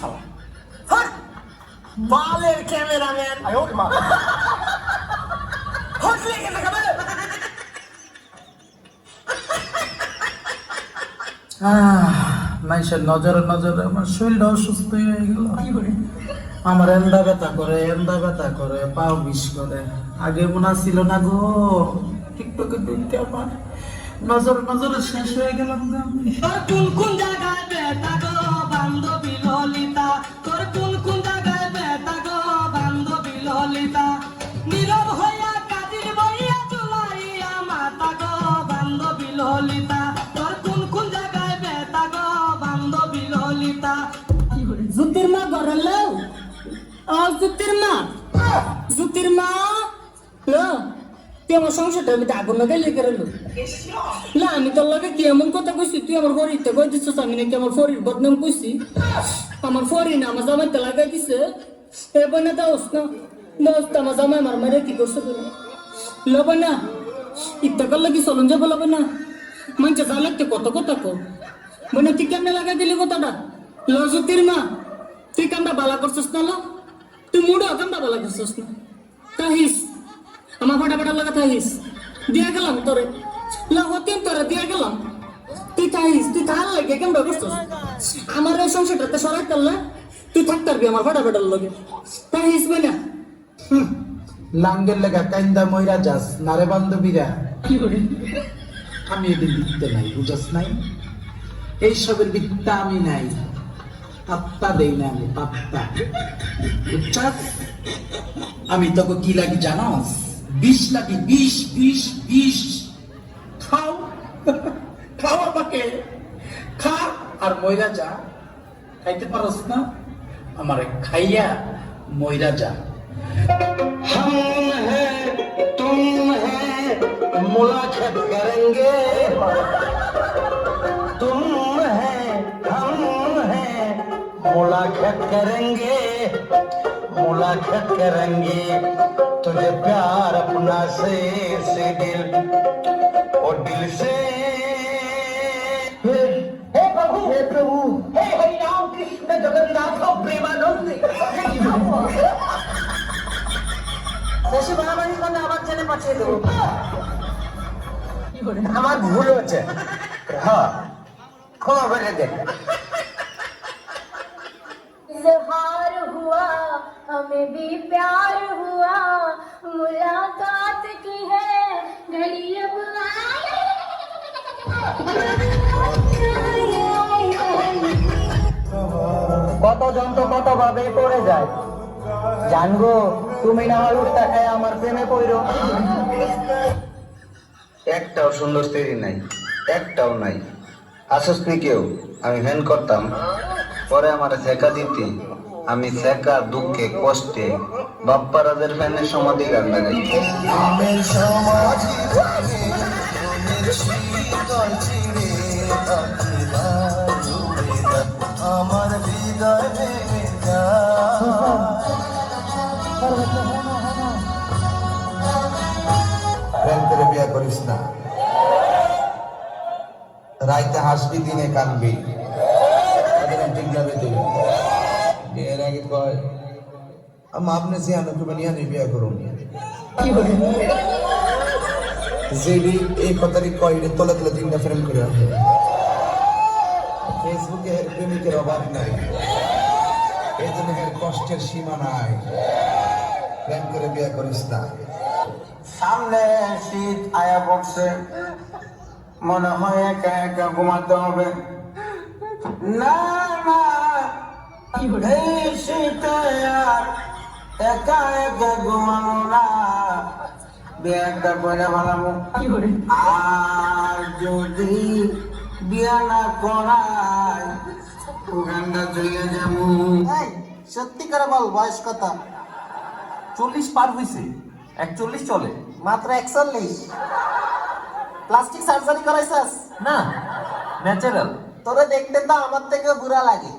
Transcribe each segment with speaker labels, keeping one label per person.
Speaker 1: শালা হট বালের ক্যামেরাম্যান
Speaker 2: আয় ওরে মা
Speaker 1: হট লেগে দেখাবে
Speaker 3: মানুষের নজরে নজরে আমার শরীরটা অসুস্থ হয়ে গেল আমার এন্দা ব্যথা করে পাও বিষ করে আগে মনে ছিল না গো টিকটকে ঢুকতে আমার নজরে শেষ হয়ে গেলাম গো আমি।
Speaker 1: তোর কোন জায়গায় বেটা গো বান্ধবী ললিতা তোর কোন জায়গায় বেটা গো বান্ধবী ললিতা নীরব হইয়া কাজীর বইয়া চুলাইয়া মাতা গো বান্ধবী ললিতা তোর কোন জায়গায় বেটা গো বান্ধবী ললিতা জুতির মা ঘরে লও জুতির মা লো তুই আমার সংসারটা আমি আগুন লাগাই লেগে রইল না আমি তোর লগে কি এমন কথা কইছি তুই আমার ফরিতে কই দিছিস আমি নাকি আমার ফরির বদনাম কইছি আমার ফরি না আমার জামাইতে লাগাই দিছে এ বনা দাওস না দোস্ত আমার জামাই আমার মারে কি করছে তুমি লবে না ইত্যা করলে কি চলন যাবো লবে না মঞ্চে যা লাগতে কত কথা কো বনে তুই কেমনে লাগাই দিলি কথাটা লজুতির মা তুই কামটা বালা করছিস না লো তুই মুড়ো কামটা বালা করছিস না তাহিস আমার ফটাফটা লাগা থাকিস দিয়া গেলাম তোরে হতেন তোরে দিয়া গেলাম তুই থাকিস তুই তাহার লাগে কেমন করছিস আমার এই সংসারটাতে সরাই করলে তুই থাকতে পারবি আমার ফটাফটার লগে থাকিস না
Speaker 3: লাঙ্গের লেগা কাইন্দা ময়রা যাস নারে বান্ধবীরা
Speaker 1: কি করে
Speaker 3: আমি এদের বিদ্যে নাই বুঝাস নাই এইসবের বিদ্যা আমি নাই পাত্তা দেই না আমি পাত্তা বুঝছাস আমি তোকে কি লাগি জানাস 20 লাগি 20 খাও খাও আমাকে খা আর ময়রা যা খাইতে পারস না আমারে খাইয়া ময়রা যা
Speaker 2: हम हैं तुम हैं मुलाकात करेंगे तुम हैं हम हैं मुलाकात करेंगे तुझे प्यार अपना से दिल और दिल से हे प्रभु हे हरि राम कृष्ण जगन्नाथ प्रेमानंद বেশি বাড়াবাড়ি করলে আবার জেনে পাঠিয়ে দেবো আমার ভুল হচ্ছে হ্যাঁ ক্ষমা করে দে
Speaker 4: इजहार हुआ हमें भी प्यार हुआ मुलाकात की है घड़ी अब
Speaker 2: কত যন্ত্র কত ভাবে পড়ে যায় জানগো তুমি না হয় উঠতে খায় আমার প্রেমে পড়ো
Speaker 5: একটাও সুন্দর স্ত্রী নাই একটাও নাই আসস তুই কেউ আমি ভ্যান করতাম পরে আমার শেখা দিতি আমি শেখা দুঃখে কষ্টে বাপ্পারাজের ফ্যানের সমাধি গান লাগাই আমার হৃদয় প্রেম করে বিয়া করিস না রাইতে হাসবি দিনে কানবি ঠিক যাবে তুই বিয়ের আগে কয় আমি আপনি সিয়ানুকে বানিয়ে আমি বিয়া করুন যেডি এই কথারই কয় তলে তলে তিনটা ফ্রেম করে আসে ফেসবুকে প্রেমিকের অভাব নাই এই জন্য কষ্টের সীমা নাই প্রেম করে বিয়া করিস না সামনে শীত আয়া পড়ছে মনে হয় একা একা ঘুমাতে হবে না না এই শীতে আর একা একা ঘুমানো না বিয়ে একটা করে ভালামো আর যদি বিয়া না করায় ওখানটা চলে যাবো
Speaker 2: সত্যি করে বল বয়স কত
Speaker 6: 40 পার হইছে 41 চলে
Speaker 2: মাত্র 41 প্লাস্টিক সার্জারি করাইছাস
Speaker 6: না ন্যাচারাল
Speaker 2: তোরে দেখতে তো আমার থেকে বুড়া লাগে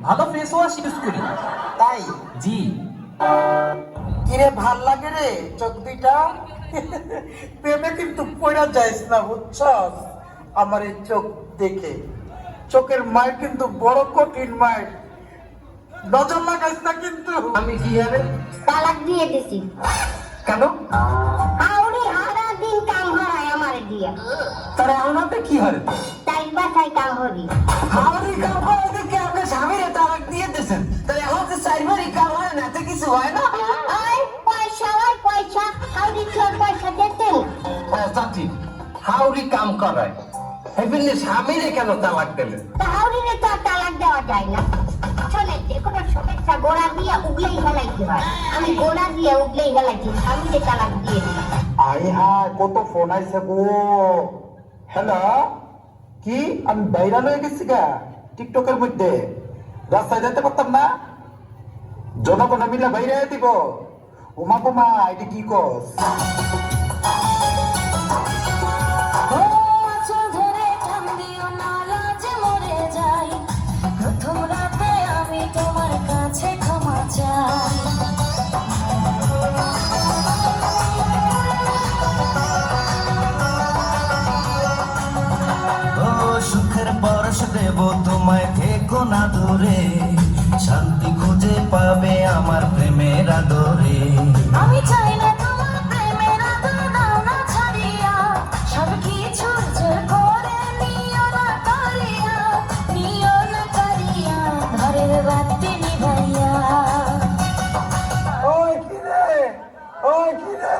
Speaker 6: ভালো ফেস ওয়াশ ইউজ করি
Speaker 2: তাই
Speaker 6: জি
Speaker 2: কিরে ভাল লাগে রে চোখ দুইটা প্রেমে কিন্তু পড়া যাইস না বুঝছস আমার এই চোখ দেখে চোখের মায়ের কিন্তু বড় কঠিন মায়ের নজর লাগাইস না কিন্তু।
Speaker 3: আমি কি আরে
Speaker 4: তালাক দিয়ে দিছি।
Speaker 3: কেন?
Speaker 4: হাউরি হারা দিন কাম হরায় আমারে দিয়া।
Speaker 3: তার আমাতে কি হয়?
Speaker 4: তাই বাসায় কাম হরি।
Speaker 3: হাওড়ি কাম করে দেখে আপনি স্বামীরে তালাক দিয়ে দিয়েছেন, তাহলে এখন তো চারবারই কাম হয় না, তো কিছু হয় না।
Speaker 4: ওই পয়সা হাউরি চোর পয়সা দিতেন।
Speaker 3: ও চাচি, হাওড়ি কাম করায় এমনি স্বামীরে কেন তালাক দিলেন?
Speaker 4: তা হাউরিরে তো আর তালাক দেওয়া যায় না। শোনে, যে কোনো সমস্যা গোড়া দিয়ে উগলেই ফেলাইতে হয়। আমি গোড়া দিয়ে উগলেই ফেলাইছি, স্বামীরে তালাক দিয়ে দিই।
Speaker 2: আয় হায়, কত ফোন আইছে গো। হ্যালো, কি আমি ভাইরাল হয়ে গেছি গা টিকটকের মধ্যে? রাস্তায় যেতে পারতাম না, জনগণ মিলে বাইরে দিব। উমা কুমা, এটা কি কস?
Speaker 7: সুখের পরশ দেব তোমায়, থেকো না দূরে, শান্তি খুঁজে পাবে আমার প্রেমের আদরে।
Speaker 8: আমি চাই না তোমার প্রেমের আদর দাও না ছাড়িয়া, সব কিছু জোর করে নিও না করিয়া, ঘরের বাতি নিভাইয়া।
Speaker 2: ওই কি রে, ওই কি রে,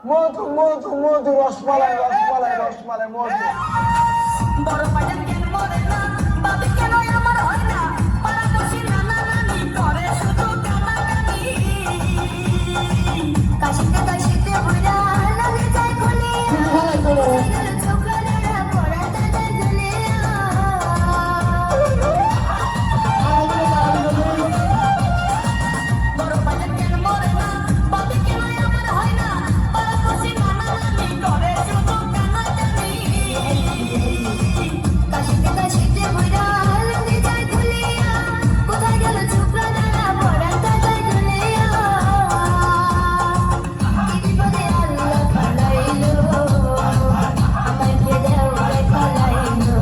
Speaker 2: মধু মধু মধু, রসমালাই রসমালাই রসমালাই মধু।
Speaker 8: বড় পাইলেন কেন মরে না, বাবা কেন আমার হয় না, পাড়াপড়শি নানা নানি করে শুধু কানাকানি। কাশিতে কাশিতে ভরা লাগে যায় গুলিয়া, ছোকরারা পড়া তাদের দুলিয়া। বড় পাইলেন কেন মরে না, বাবা কেন আমার হয় না, পাড়াপড়শি নানা নানি করে শুধু কানাকানি। কাশিতে কাশিতে ভরা লাগে যায় গুলিয়া, কোথায় গেল ছোকরারা পড়া তাদের দুলিয়া। কি বিপদে আল্লাহ পালাইলো, আমায় বেদাও পালাইলো,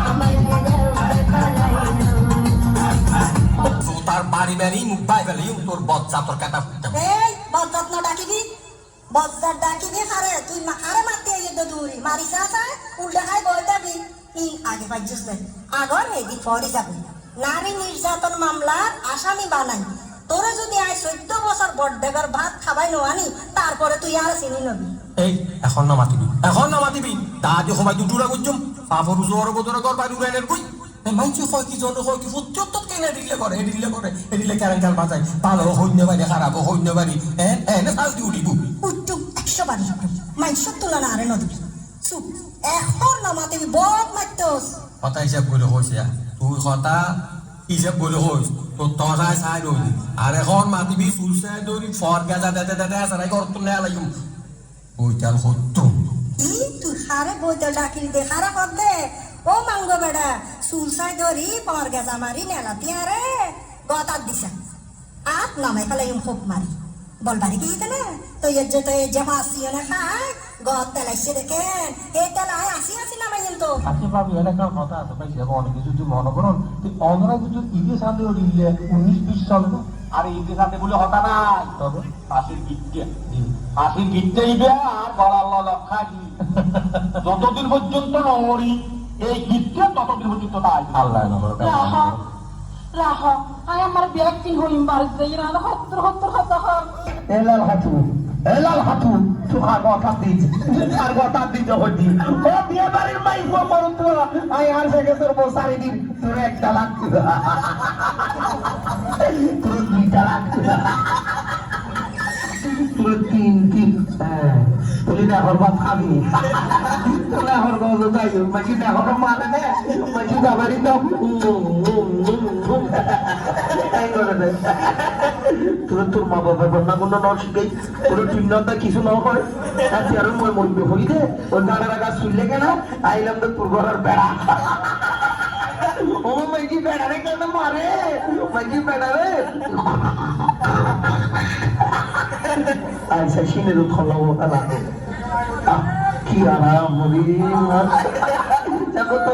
Speaker 8: আমায় বেদাও পালাইলো।
Speaker 6: তার বাড়ি বাড়ি মুখ বাই গেলি তোর বজ্জা তোর কাটা
Speaker 9: এই বজ্জাত না ডাকিবি, বজ্জাত ডাকিবি হারে তুই হারে মারতে আইয়ে তো দূরি মারিস আছে উল্টা খাই বই যাবি। আগে পাইছিস না, আগর মেয়েদি পরে যাবি। নারী নির্যাতন মামলার আসামি বানাই তোরে যদি আয় 14 বছর বড়ডেগার ভাত খাবাই নোয়ানি, তারপরে তুই আর চিনি নবি।
Speaker 6: এই এখন না মাতিবি, এখন না মাতিবি, তা যে সময় দুটুরা করছুম পাপর জোর বদরে কর বাইরে উড়াইনের কই মাইছি হয় কি জন হয় কি সত্য কেনে দিলে করে এডিলে কেন কাল বাজাই ভালো হইনে বাড়ি খারাপ হইনে বাড়ি এনে শাস্তি উঠিব
Speaker 9: উঠ্টু 100 বাড়ি মাইসব তুলনা আরে নদী চুপ এখন না মাতিবি বক মারতোস।
Speaker 6: কথা হিসাব করে হয়েছে তুই কথা হিসাব করে হইস তোর তসায় চাই রইলি আর এখন মাতিবি চুলসাই ধরি ফর গেজা দেতে দেতে আসারাই ঘর তো নেয়া লাগিম ওইটাল সত্য।
Speaker 9: তুই হারে বইতে ডাকিল দে হারা কর দে ও মাঙ্গো বেড়া সুলসাই ধরি পর গেজা মারি নেলাতি আরে গতার দিছা আত নামাই ফেলাই খুব মারি বলবারি কি না তো এর যে মাসিও না খায় গত তেলাইছে দেখেন এই তেলাই আসি নামাই তো
Speaker 10: আচ্ছা বাবু এলাকার কথা আছে ভাই সেরকম অনেক কিছু যদি মনে করুন তুই অন্ধরা কিছু ঈদের সাথে দিলে 19-20 চলে না আর ঈদের সাথে বলে হতা নাই তবে ফাঁসির গিটটা ইবে আর গলাল্লা লক্ষা কি যতদিন পর্যন্ত নমরি এই গিটটা ততদিন পর্যন্ত তাই আল্লাহ
Speaker 8: রাহ আয় আমার ব্যক্তি হইম বাড়ি যাই না হত্তর কথা
Speaker 2: এলাল হাতু তুহার কথা দিজ আর কথা দিজ হইতি ও বিয়ে বাড়ির মাই গো করুন তো আই আর থেকে তোর বসারি দিন তোর একটা লাখ তোর দুইটা লাখ তোর তিন তুই না হরবা খাবি তোলা হরবা যাই মাঝি না হর মানে না মাঝি বাড়ি তো এই করে দে তোর মা বাবার বন্যা কোনো ন শিখাই তোর চিহ্নতা কিছু ন হয় তাতে আরো মই মরবে হই দে ওর দাঁড়ার গাছ শুনলে কেন আইলাম তো তোর ঘরের বেড়া ও মাইজি বেড়া রে কেন মারে মাইজি বেড়া রে আচ্ছা সিনের উৎখল কি আরাম মরি দেখো তো